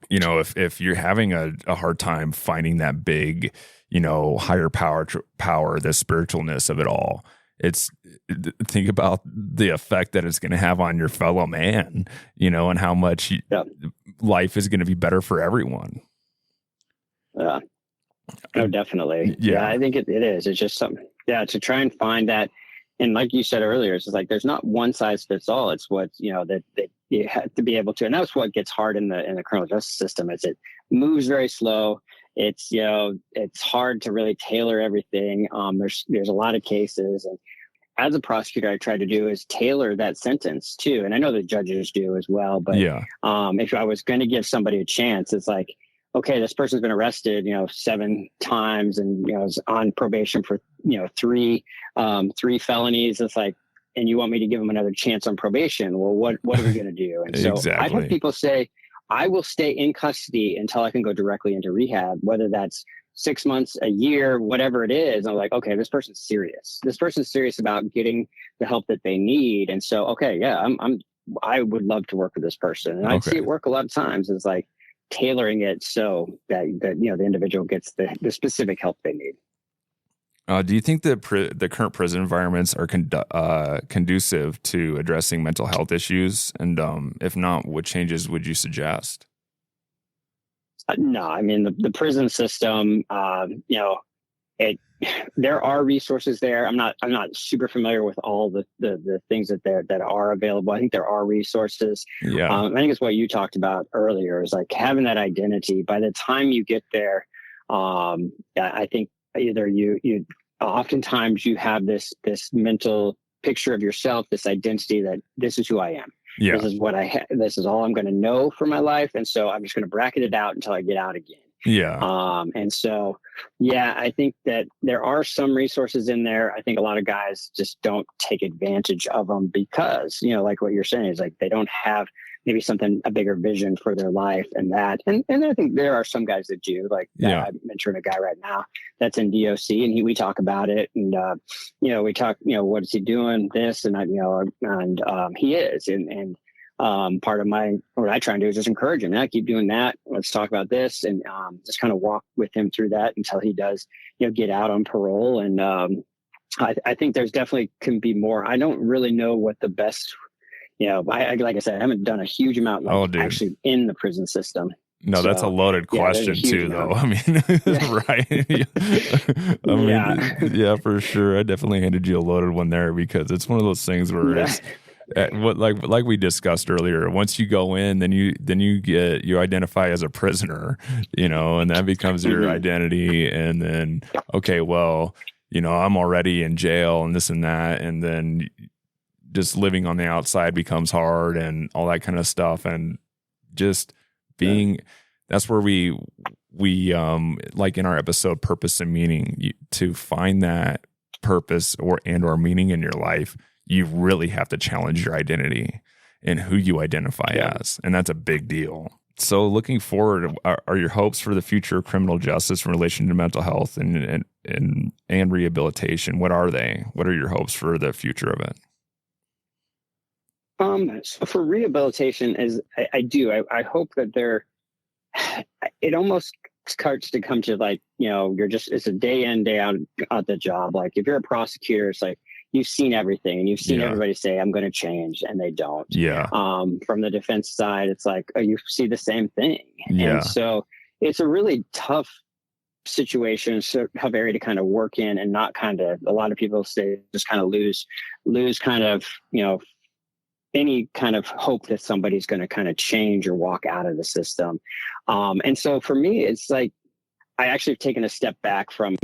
if you're having a hard time finding that big, higher power, the spiritualness of it all, think about the effect that it's going to have on your fellow man, and how much life is going to be better for everyone. Yeah. Oh, definitely. Yeah, I think it is. It's just something, to try and find that. And like you said earlier, it's like there's not one size fits all. It's what that you have to be able to, and that's what gets hard in the criminal justice system. Is it moves very slow. It's it's hard to really tailor everything. There's a lot of cases, and as a prosecutor, I try to do is tailor that sentence too. And I know the judges do as well. But if I was going to give somebody a chance, it's like, okay, this person's been arrested, 7 times and, is on probation for, 3 felonies. It's like, and you want me to give them another chance on probation. Well, what are we going to do? And so I've had people say, I will stay in custody until I can go directly into rehab, whether that's 6 months, a year, whatever it is. I'm like, okay, this person's serious. This person's serious about getting the help that they need. And so, okay, I would love to work with this person. And I see it work a lot of times. It's like, tailoring it so that the individual gets the specific help they need. Do you think that the current prison environments are conducive to addressing mental health issues? And if not, what changes would you suggest? No, I mean the prison system. There are resources there. I'm not super familiar with all the things that are available. I think there are resources. Yeah. I think it's what you talked about earlier, is like having that identity. By the time you get there, I think either you oftentimes you have this mental picture of yourself, this identity that this is who I am. Yeah. This is what this is all I'm going to know for my life. And so I'm just going to bracket it out until I get out again. Yeah. And so, I think that there are some resources in there. I think a lot of guys just don't take advantage of them because, like what you're saying is like, they don't have maybe a bigger vision for their life and that. And I think there are some guys that do, like I'm mentoring a guy right now that's in DOC, and we talk about it, and, we talk, what is he doing, this, and he is. And part of what I try and do is just encourage him. Keep doing that. Let's talk about this, and just kind of walk with him through that until he does, get out on parole. And I think there's definitely can be more. I don't really know what the best, like I said, I haven't done a huge amount actually in the prison system. No, that's a loaded question too, though. I mean, right? I mean, for sure. I definitely handed you a loaded one there because it's one of those things where it's like we discussed earlier. Once you go in, then you identify as a prisoner, and that becomes your identity. And then, okay, well, I'm already in jail and this and that, and then just living on the outside becomes hard and all that kind of stuff, and just that's where we like in our episode Purpose and Meaning, to find that purpose or meaning in your life, you really have to challenge your identity and who you identify as, and that's a big deal. So looking forward, are your hopes for the future of criminal justice in relation to mental health and rehabilitation? What are they? What are your hopes for the future of it? So for rehabilitation, I hope that it almost starts to come to like, it's a day in, day out at the job. Like if you're a prosecutor, it's like, you've seen everything and you've seen everybody say, I'm going to change, and they don't. Yeah. From the defense side, it's like, you see the same thing. Yeah. And so it's a really tough situation, tough area to kind of work in, and not a lot of people say just kind of lose kind of, any kind of hope that somebody's going to kind of change or walk out of the system. And so for me, it's like, I actually have taken a step back from,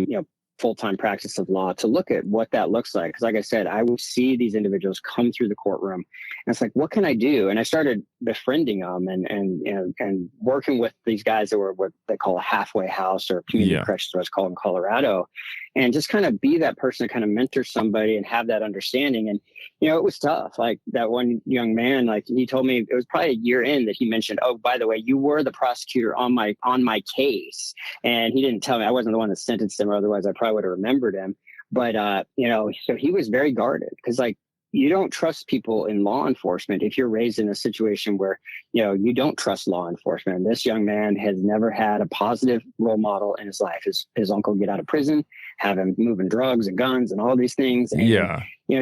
full-time practice of law to look at what that looks like. Because like I said, I would see these individuals come through the courtroom and it's like, what can I do? And I started befriending them and working with these guys that were what they call a halfway house or community corrections, what it's called in Colorado, and just kind of be that person to kind of mentor somebody and have that understanding. And, it was tough. Like that one young man, like he told me it was probably a year in that he mentioned, oh, by the way, you were the prosecutor on my case. And he didn't tell me. I wasn't the one that sentenced him. Otherwise I probably would have remembered him. But, so he was very guarded because like, you don't trust people in law enforcement if you're raised in a situation where, you don't trust law enforcement. And this young man has never had a positive role model in his life. His uncle get out of prison, have him moving drugs and guns and all these things. And,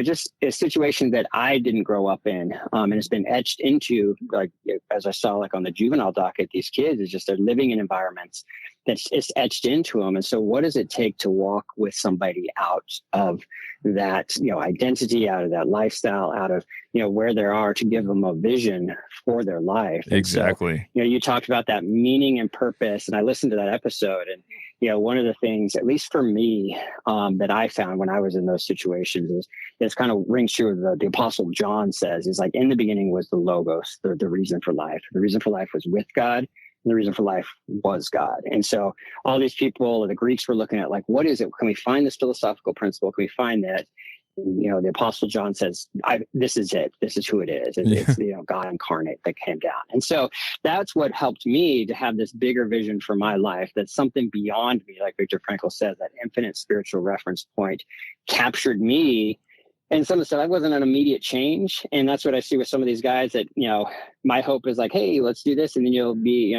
just a situation that I didn't grow up in. And it's been etched into, like, as I saw, like on the juvenile docket, these kids is just they're living in environments that's it's etched into them. And so what does it take to walk with somebody out of that, identity, out of that lifestyle, out of, where they are, to give them a vision for their life? And exactly. So, you talked about that meaning and purpose, and I listened to that episode, and, one of the things, at least for me, that I found when I was in those situations is kind of rings true with the Apostle John says, is like, in the beginning was the Logos, the reason for life. The reason for life was with God. And the reason for life was God. And so all these people, the Greeks were looking at like, what is it? Can we find this philosophical principle? Can we find that? The Apostle John says, this is it. This is who it is. It's God incarnate that came down. And so that's what helped me to have this bigger vision for my life. That's something beyond me. Like Viktor Frankl says, that infinite spiritual reference point captured me. And some of the stuff, that wasn't an immediate change. And that's what I see with some of these guys that, my hope is like, hey, let's do this. And then you'll be,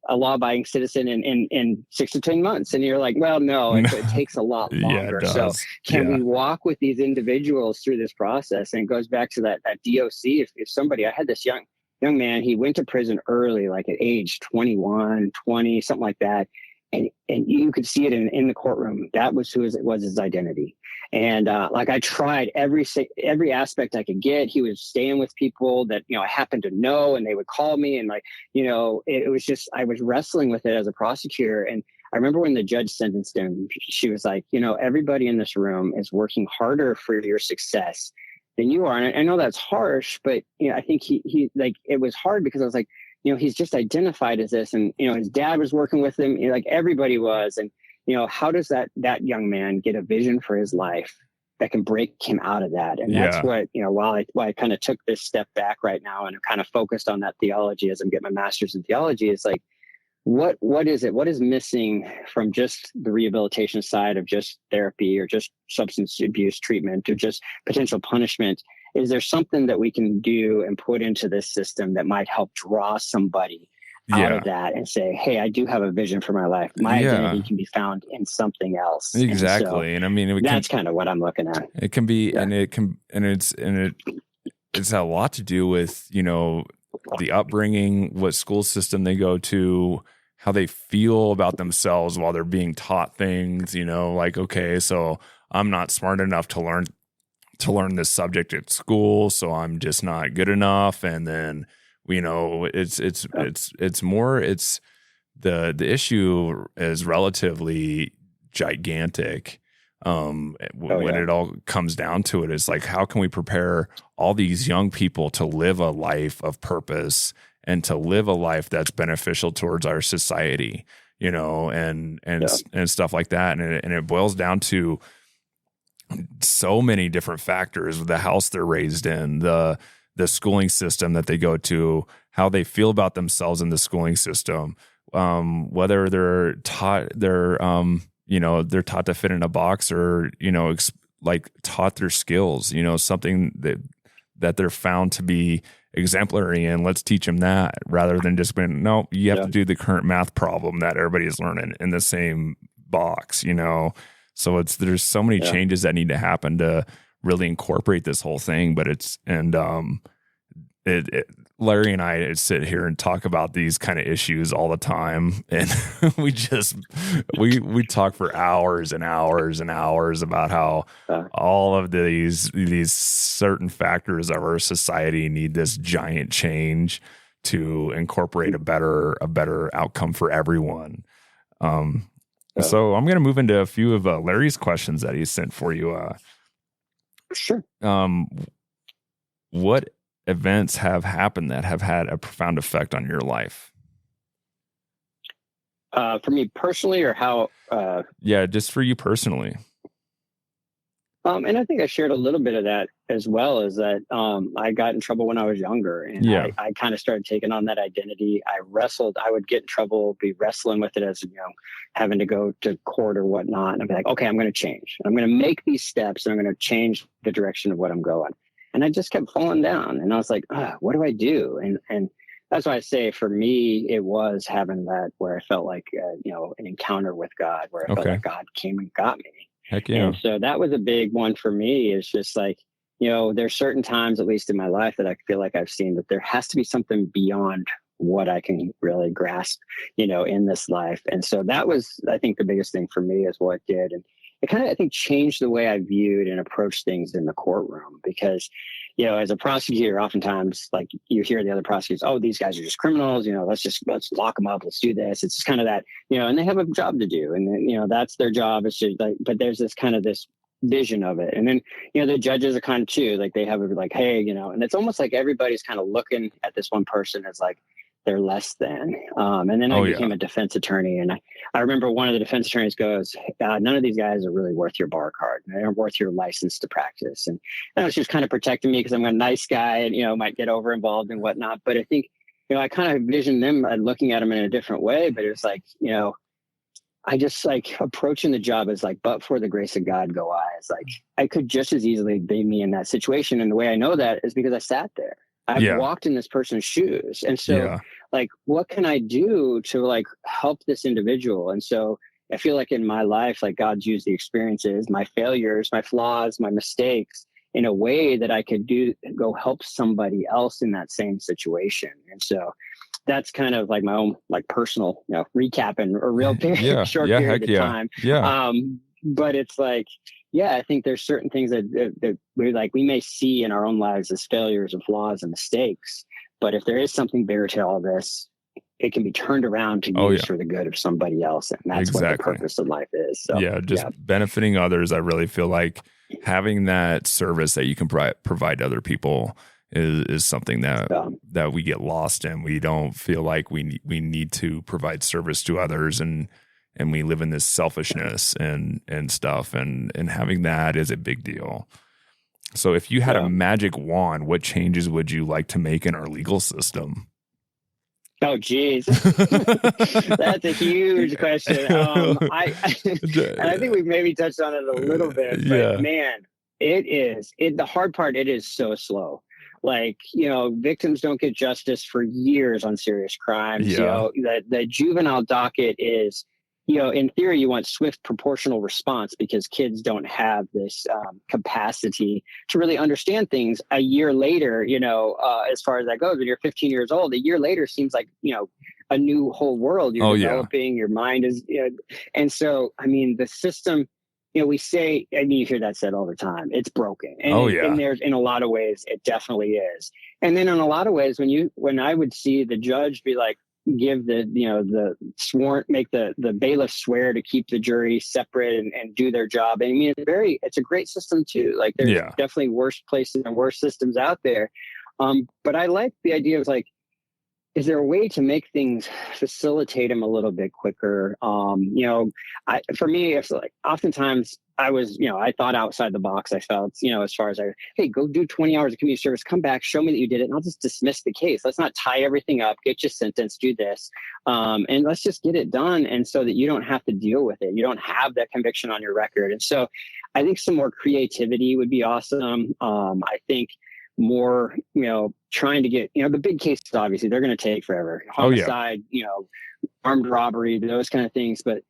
a law-abiding citizen in 6 to 10 months. And you're like, well, no, it takes a lot longer. So can we walk with these individuals through this process? And it goes back to that DOC. If somebody, I had this young man, he went to prison early, like at age 21, 20, something like that. And you could see it in the courtroom. That was his identity. And like I tried every aspect I could get. He was staying with people that, I happened to know, and they would call me, and like, it was just, I was wrestling with it as a prosecutor. And I remember when the judge sentenced him, she was like, everybody in this room is working harder for your success than you are. And I know that's harsh, but I think he like, it was hard because I was like, he's just identified as this, and, his dad was working with him, like everybody was. And, how does that young man get a vision for his life that can break him out of that? And that's what, while I kind of took this step back right now and I'm kind of focused on that theology as I'm getting my master's in theology, it's like, what is it? What is missing from just the rehabilitation side of just therapy or just substance abuse treatment or just potential punishment? Is there something that we can do and put into this system that might help draw somebody out of that and say, hey, I do have a vision for my life. My identity can be found in something else. Exactly. And I mean, that's kind of what I'm looking at. It can be, and it's a lot to do with, the upbringing, what school system they go to, how they feel about themselves while they're being taught things, like, okay, so I'm not smart enough to learn this subject at school, so I'm just not good enough. And then, it's the issue is relatively gigantic. When it all comes down to it, it's like, how can we prepare all these young people to live a life of purpose and to live a life that's beneficial towards our society, and stuff like that. And it boils down to so many different factors: the house they're raised in, the schooling system that they go to, how they feel about themselves in the schooling system, whether they're taught they're taught to fit in a box or taught their skills, something that they're found to be exemplary in. Let's teach them that, rather than just being, no, you have to do the current math problem that everybody is learning in the same box, So there's so many changes that need to happen to really incorporate this whole thing. But Larry and I sit here and talk about these kind of issues all the time, and we talk for hours and hours and hours about how all of these certain factors of our society need this giant change to incorporate a better outcome for everyone. So I'm going to move into a few of Larry's questions that he sent for you. Sure. What events have happened that have had a profound effect on your life? For me personally, or how? Yeah, just for you personally. And I think I shared a little bit of that as well, is that I got in trouble when I was younger, and Yeah. I kind of started taking on that identity. I wrestled. I would get in trouble, be wrestling with it as, having to go to court or whatnot. And I'd be like, okay, I'm going to change. I'm going to make these steps, and I'm going to change the direction of what I'm going. And I just kept falling down, and I was like, what do I do? And that's why I say, for me, it was having that where I felt like, an encounter with God, where I felt like God came and got me. Heck yeah. And so that was a big one for me. Is just like, there's certain times, at least in my life, that I feel like I've seen that there has to be something beyond what I can really grasp, in this life. And so that was, I think, the biggest thing for me, is what it did. And it kind of, I think, changed the way I viewed and approached things in the courtroom, because, as a prosecutor, oftentimes, like, you hear the other prosecutors, oh, these guys are just criminals, let's lock them up, let's do this. It's kind of that, and they have a job to do, and that's their job. It's just like, but there's this vision of it. And then, the judges are kind of too, like, they have a, like, hey, and it's almost like everybody's kind of looking at this one person as like they're less than. And then I became a defense attorney, and I remember one of the defense attorneys goes, none of these guys are really worth your bar card. They're worth your license to practice. And she was kind of protecting me because I'm a nice guy and, might get over involved and whatnot. But I think, I kind of envisioned them looking at them in a different way, but it was like, I just like approaching the job as like, but for the grace of God, go I. It's like, I could just as easily be me in that situation. And the way I know that is because I sat there. I've walked in this person's shoes. And so like, what can I do to like help this individual? And so I feel like in my life, like, God's used the experiences, my failures, my flaws, my mistakes, in a way that I could go help somebody else in that same situation. And so that's kind of like my own, like, personal, recap in a real short period of time. But it's like, I think there's certain things that we may see in our own lives as failures and flaws and mistakes. But if there is something bigger to all this, it can be turned around to use for the good of somebody else. And that's what the purpose of life is. So, benefiting others. I really feel like having that service that you can provide to other people is something that we get lost in. We don't feel like we need to provide service to others, and we live in this selfishness and stuff, and having that is a big deal. So if you had a magic wand, what changes would you like to make in our legal system? Oh, geez. That's a huge question. I think we've maybe touched on it a little bit, but man, the hard part, it is so slow. Like, victims don't get justice for years on serious crimes. The juvenile docket is, in theory, you want swift proportional response, because kids don't have this capacity to really understand things a year later, as far as that goes. When you're 15 years old, a year later seems like, a new whole world. You're developing, your mind is, and so, I mean, the system, we say, I mean, you hear that said all the time, it's broken. And, and there's, in a lot of ways, it definitely is. And then in a lot of ways, when I would see the judge be like, give make the bailiff swear to keep the jury separate and do their job. I mean, it's a great system too. Like, there's definitely worse places and worse systems out there. But I like the idea of like, is there a way to make things, facilitate them a little bit quicker? For me, it's like, oftentimes I was, I thought outside the box. I felt, as far as hey, go do 20 hours of community service, come back, show me that you did it, and I'll just dismiss the case. Let's not tie everything up, get you sentenced, do this. And let's just get it done. And so that you don't have to deal with it. You don't have that conviction on your record. And so I think some more creativity would be awesome. I think more, trying to get, the big cases, obviously they're going to take forever. Homicide, armed robbery, those kind of things. But,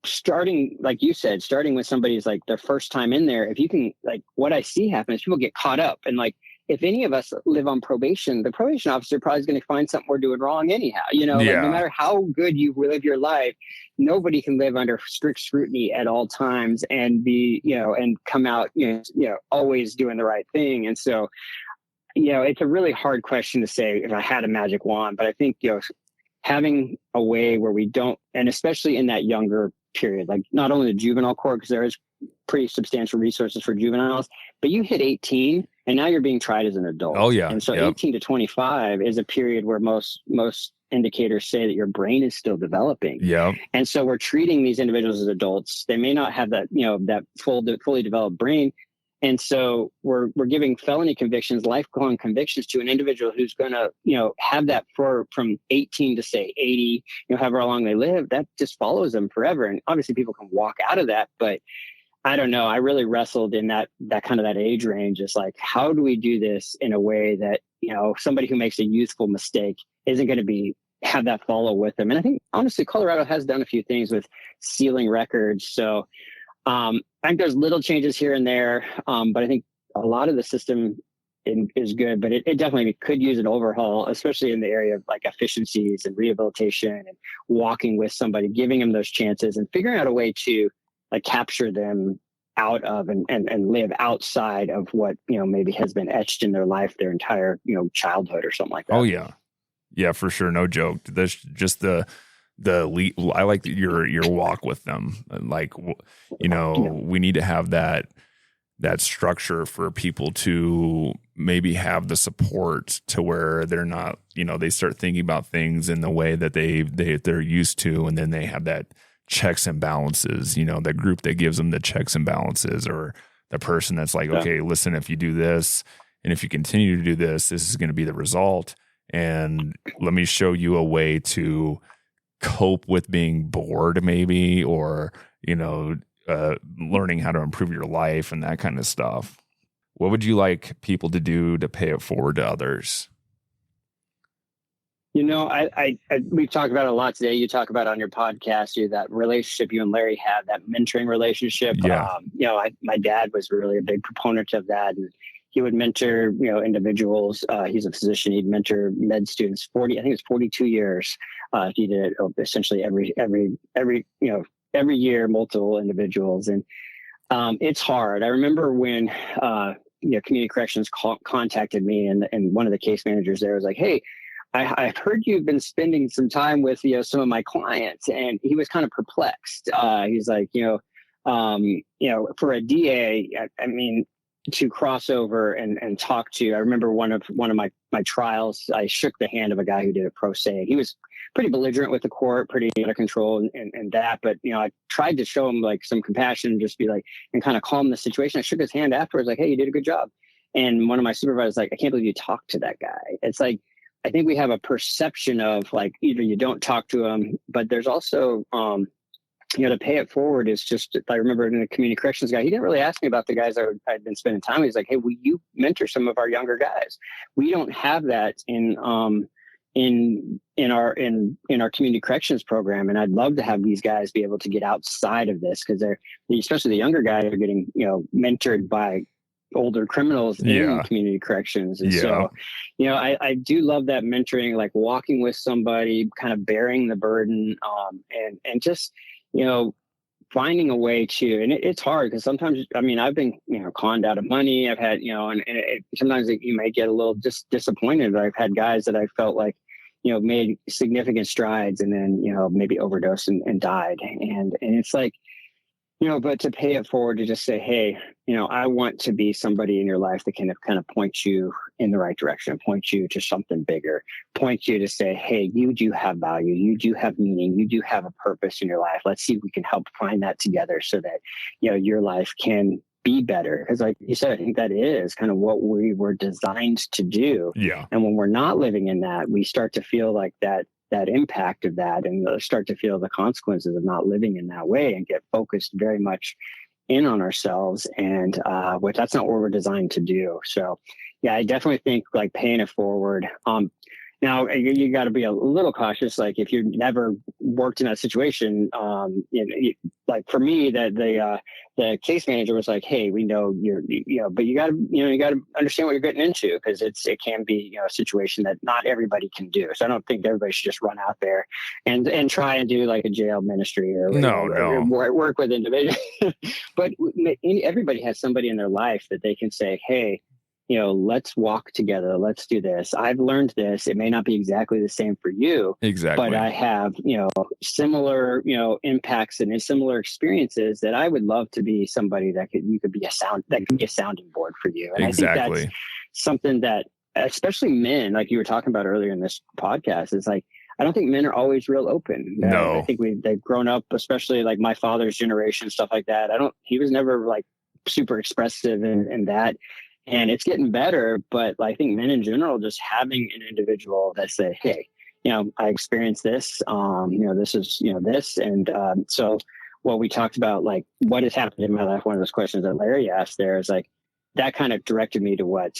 starting, like you said, starting with somebody's like their first time in there, if you can, like, what I see happen is people get caught up. And like, if any of us live on probation, the probation officer probably is going to find something we're doing wrong anyhow. Like, no matter how good you live your life, nobody can live under strict scrutiny at all times and be, and come out, always doing the right thing. And so, it's a really hard question to say if I had a magic wand, but I think, having a way where we don't, and especially in that younger period, like not only the juvenile court, because there is pretty substantial resources for juveniles, but you hit 18 and now you're being tried as an adult. Oh yeah. And so Yep. 18 to 25 is a period where most indicators say that your brain is still developing. Yeah. And so we're treating these individuals as adults. They may not have that, that fully developed brain. And so we're giving felony convictions, lifelong convictions to an individual who's going to, have that for from 18 to say 80, however long they live, that just follows them forever. And obviously people can walk out of that, but I don't know. I really wrestled in that kind of that age range. It's like, how do we do this in a way that, somebody who makes a youthful mistake isn't going to have that follow with them? And I think honestly, Colorado has done a few things with sealing records. So I think there's little changes here and there, but I think a lot of the system is good, but it definitely could use an overhaul, especially in the area of like efficiencies and rehabilitation and walking with somebody, giving them those chances and figuring out a way to like capture them out of and live outside of what, maybe has been etched in their life, their entire, childhood or something like that. Oh yeah. Yeah, for sure. No joke. That's just I like your walk with them. Like, we need to have that structure for people to maybe have the support to where they're not, they start thinking about things in the way that they're used to. And then they have that checks and balances, the group that gives them the checks and balances, or the person that's like, okay, listen, if you do this and if you continue to do this, this is going to be the result. And let me show you a way to cope with being bored maybe, or, learning how to improve your life and that kind of stuff. What would you like people to do to pay it forward to others? We've talked about it a lot today. You talk about on your podcast, that relationship you and Larry had, that mentoring relationship. Yeah. My dad was really a big proponent of that. And he would mentor, individuals. He's a physician. He'd mentor med students 42 years. He did it essentially every year, multiple individuals. And it's hard. I remember when, community corrections contacted me, and one of the case managers there was like, hey, I've heard you've been spending some time with, some of my clients. And he was kind of perplexed. He's like, for a DA, I mean, to cross over and talk to, I remember one of my trials, I shook the hand of a guy who did it pro se. He was pretty belligerent with the court, pretty out of control and that, but I tried to show him like some compassion and just be like, and kind of calm the situation. I shook his hand afterwards, like, hey, you did a good job. And one of my supervisors like, I can't believe you talked to that guy. It's like, I think we have a perception of like, either you don't talk to him, but there's also, to pay it forward is just, I remember in the community corrections guy, he didn't really ask me about the guys I'd been spending time with. He's like, hey, will you mentor some of our younger guys? We don't have that in our community corrections program. And I'd love to have these guys be able to get outside of this, because especially the younger guys are getting, mentored by older criminals in community corrections. And so, I do love that mentoring, like walking with somebody, kind of bearing the burden, and just, finding a way to, and it's hard because sometimes, I mean, I've been, conned out of money. I've had, sometimes you may get a little disappointed. I've had guys that I felt like, made significant strides and then, maybe overdosed and died. And it's like, but to pay it forward, to just say, hey, I want to be somebody in your life that can kind of point you in the right direction, point you to something bigger, point you to say, hey, you do have value, you do have meaning, you do have a purpose in your life. Let's see if we can help find that together so that, your life can be better. Because like you said, I think that is kind of what we were designed to do. Yeah. And when we're not living in that, we start to feel like that impact of that, and start to feel the consequences of not living in that way, and get focused very much in on ourselves, and which that's not what we're designed to do. So yeah, I definitely think like paying it forward. Now you got to be a little cautious. Like if you've never worked in that situation, like for me, that the case manager was like, "Hey, we know but you got to understand what you're getting into, because it can be a situation that not everybody can do. So I don't think everybody should just run out there and try and do like a jail ministry or work with individuals. But everybody has somebody in their life that they can say, "Hey, let's walk together. Let's do this. I've learned this. It may not be exactly the same for you, Exactly. but I have, similar, impacts and similar experiences that I would love to be somebody that could be a sounding board for you. And Exactly. I think that's something that, especially men, like you were talking about earlier in this podcast, is like, I don't think men are always real open. No. I think they've grown up, especially like my father's generation, stuff like that. He was never like super expressive in that. And it's getting better, but I think men in general, just having an individual that say, hey, I experienced this, this is, this. And so what we talked about, like what has happened in my life, one of those questions that Larry asked there is like, that kind of directed me to what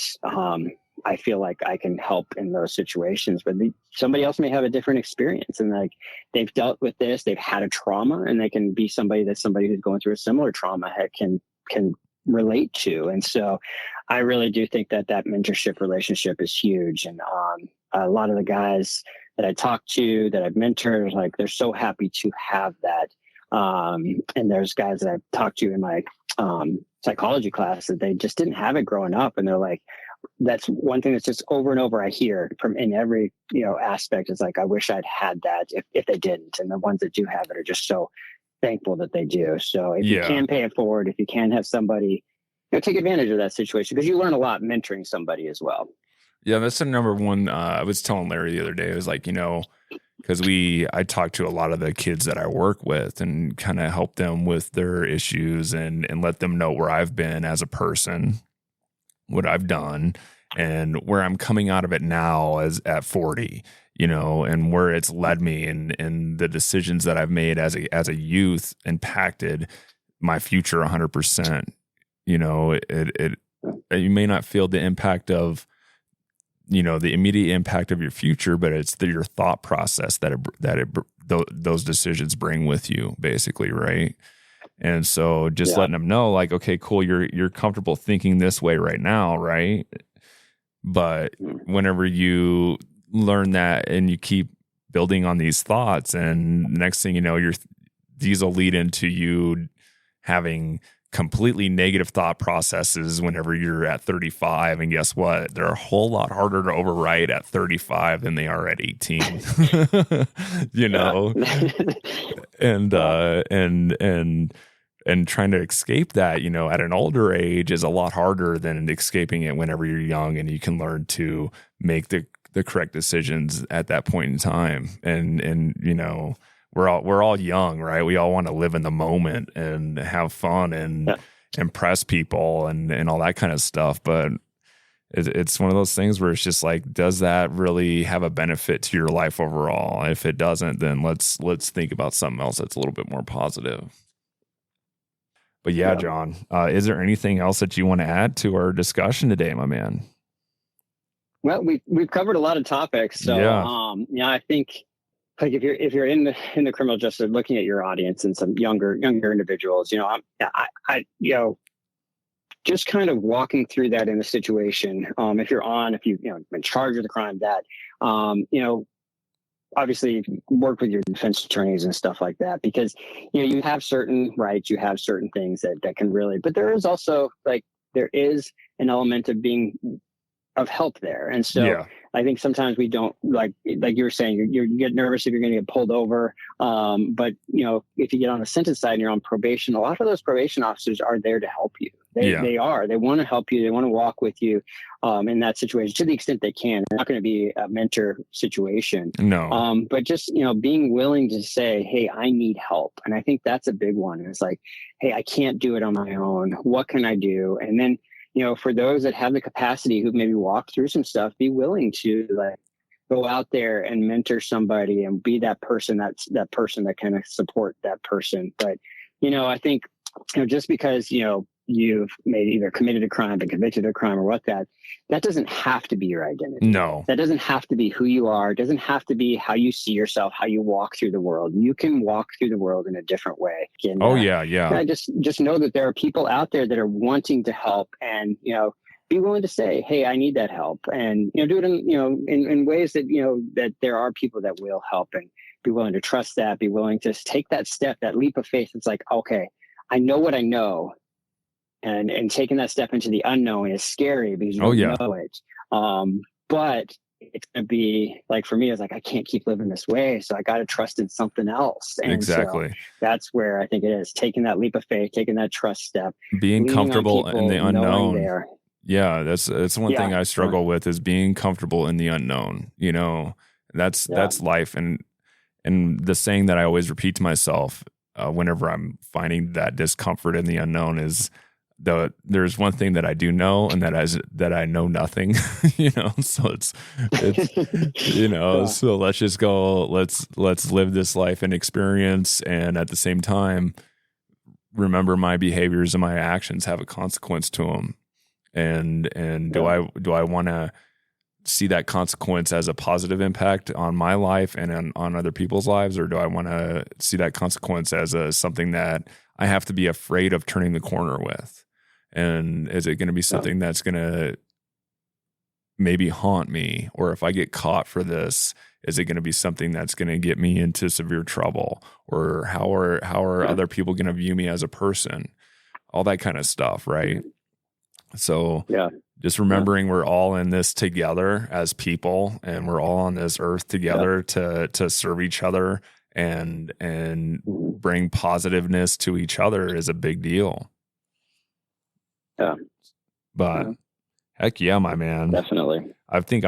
I feel like I can help in those situations. But somebody else may have a different experience, and like they've dealt with this, they've had a trauma, and they can be somebody who's going through a similar trauma can relate to. And so I really do think that mentorship relationship is huge. And a lot of the guys that I talk to, that I've mentored, like they're so happy to have that. And there's guys that I've talked to in my psychology class that they just didn't have it growing up. And they're like, that's one thing that's just over and over I hear from in every, aspect is like, I wish I'd had that if they didn't. And the ones that do have it are just so thankful that they do. So if you can pay it forward, if you can have somebody, take advantage of that situation, because you learn a lot mentoring somebody as well. Yeah, that's the number one. I was telling Larry the other day, it was like, because I talk to a lot of the kids that I work with and kind of help them with their issues and let them know where I've been as a person, what I've done, and where I'm coming out of it now as at 40, and where it's led me, and the decisions that I've made as a youth impacted my future 100%. You may not feel the impact of, the immediate impact of your future, but it's your thought process those decisions bring with you, basically, right? And so just letting them know, like, okay, cool, you're comfortable thinking this way right now, right? But whenever you learn that and you keep building on these thoughts, and next thing you know, these will lead into you having completely negative thought processes whenever you're at 35. And guess what? They're a whole lot harder to overwrite at 35 than they are at 18. And trying to escape that, at an older age is a lot harder than escaping it whenever you're young, and you can learn to make the correct decisions at that point in time. And we're all young, right? We all want to live in the moment and have fun and impress people and all that kind of stuff. But it's one of those things where it's just like, does that really have a benefit to your life overall? If it doesn't, then let's think about something else that's a little bit more positive. But yeah, John, is there anything else that you want to add to our discussion today, my man? Well, we've covered a lot of topics. So I think, like if you're in the criminal justice, looking at your audience and some younger individuals, I just kind of walking through that in a situation. If you've been charged with a crime, that obviously work with your defense attorneys and stuff like that, because you have certain rights, you have certain things that can really. But there is also there is an element of help there, and so I think sometimes we don't like you were saying, you get nervous if you're going to get pulled over. But if you get on the sentence side and you're on probation, a lot of those probation officers are there to help you. They want to help you. They want to walk with you in that situation to the extent they can. It's not going to be a mentor situation. No. But just, being willing to say, hey, I need help. And I think that's a big one. It's like, hey, I can't do it on my own. What can I do? And then, for those that have the capacity who maybe walked through some stuff, be willing to go out there and mentor somebody and be that person that person that kind of support that person. But, I think, just because, you've maybe either committed a crime, been convicted of a crime, or that doesn't have to be your identity. No, that doesn't have to be who you are. It doesn't have to be how you see yourself, how you walk through the world. You can walk through the world in a different way. And, I just know that there are people out there that are wanting to help, and, be willing to say, hey, I need that help, and, do it in ways that, that there are people that will help, and be willing to trust that, be willing to take that step, that leap of faith. It's like, okay, I know what I know. and taking that step into the unknown is scary because you don't know it. But it's going to be like, for me, it's like, I can't keep living this way. So I got to trust in something else. And exactly. So that's where I think it is, taking that leap of faith, taking that trust step, being comfortable in the unknown. Yeah. That's one thing I struggle with, is being comfortable in the unknown. You know, that's life. And the saying that I always repeat to myself, whenever I'm finding that discomfort in the unknown, is there's one thing that I do know, and that I know nothing, you know. So it's you know, so let's just go, let's live this life and experience, and at the same time, remember my behaviors and my actions have a consequence to them. And do I want to see that consequence as a positive impact on my life and on other people's lives, or do I want to see that consequence as something that I have to be afraid of turning the corner with? And is it going to be something that's going to maybe haunt me? Or if I get caught for this, is it going to be something that's going to get me into severe trouble? Or how are other people going to view me as a person? All that kind of stuff, right? So just remembering we're all in this together as people, and we're all on this earth together to serve each other and bring positiveness to each other is a big deal. Yeah. But heck yeah, my man. Definitely. I think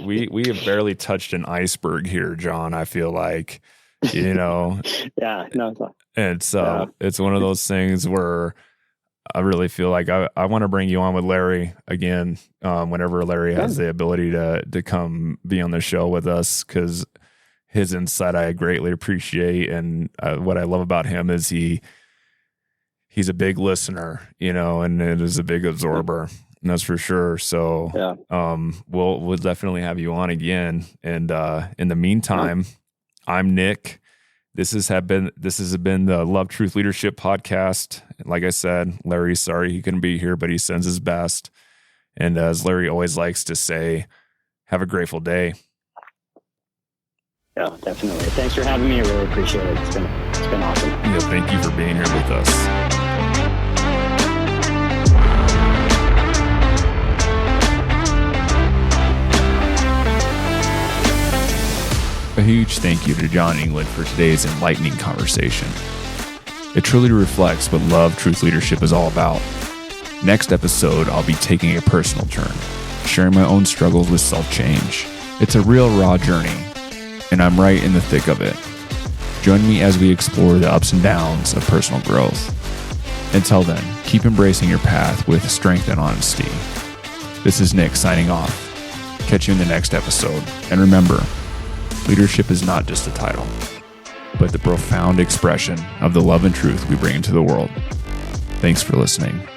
we have barely touched an iceberg here, John. I feel like, you know, it's one of those things where I really feel like I want to bring you on with Larry again, whenever Larry has the ability to come be on the show with us, because his insight I greatly appreciate. And what I love about him is he's a big listener, you know, and it is a big absorber. And that's for sure. So we'll definitely have you on again. And in the meantime, I'm Nick. This has been the Love Truth Leadership podcast. Like I said, Larry's sorry he couldn't be here, but he sends his best. And as Larry always likes to say, have a grateful day. Yeah, definitely. Thanks for having me. I really appreciate it. It's been awesome. Yeah, thank you for being here with us. A huge thank you to John England for today's enlightening conversation. It truly reflects what Love Truth Leadership is all about. Next episode, I'll be taking a personal turn, sharing my own struggles with self-change. It's a real raw journey, and I'm right in the thick of it. Join me as we explore the ups and downs of personal growth. Until then, keep embracing your path with strength and honesty. This is Nick signing off. Catch you in the next episode. And remember, leadership is not just a title, but the profound expression of the love and truth we bring into the world. Thanks for listening.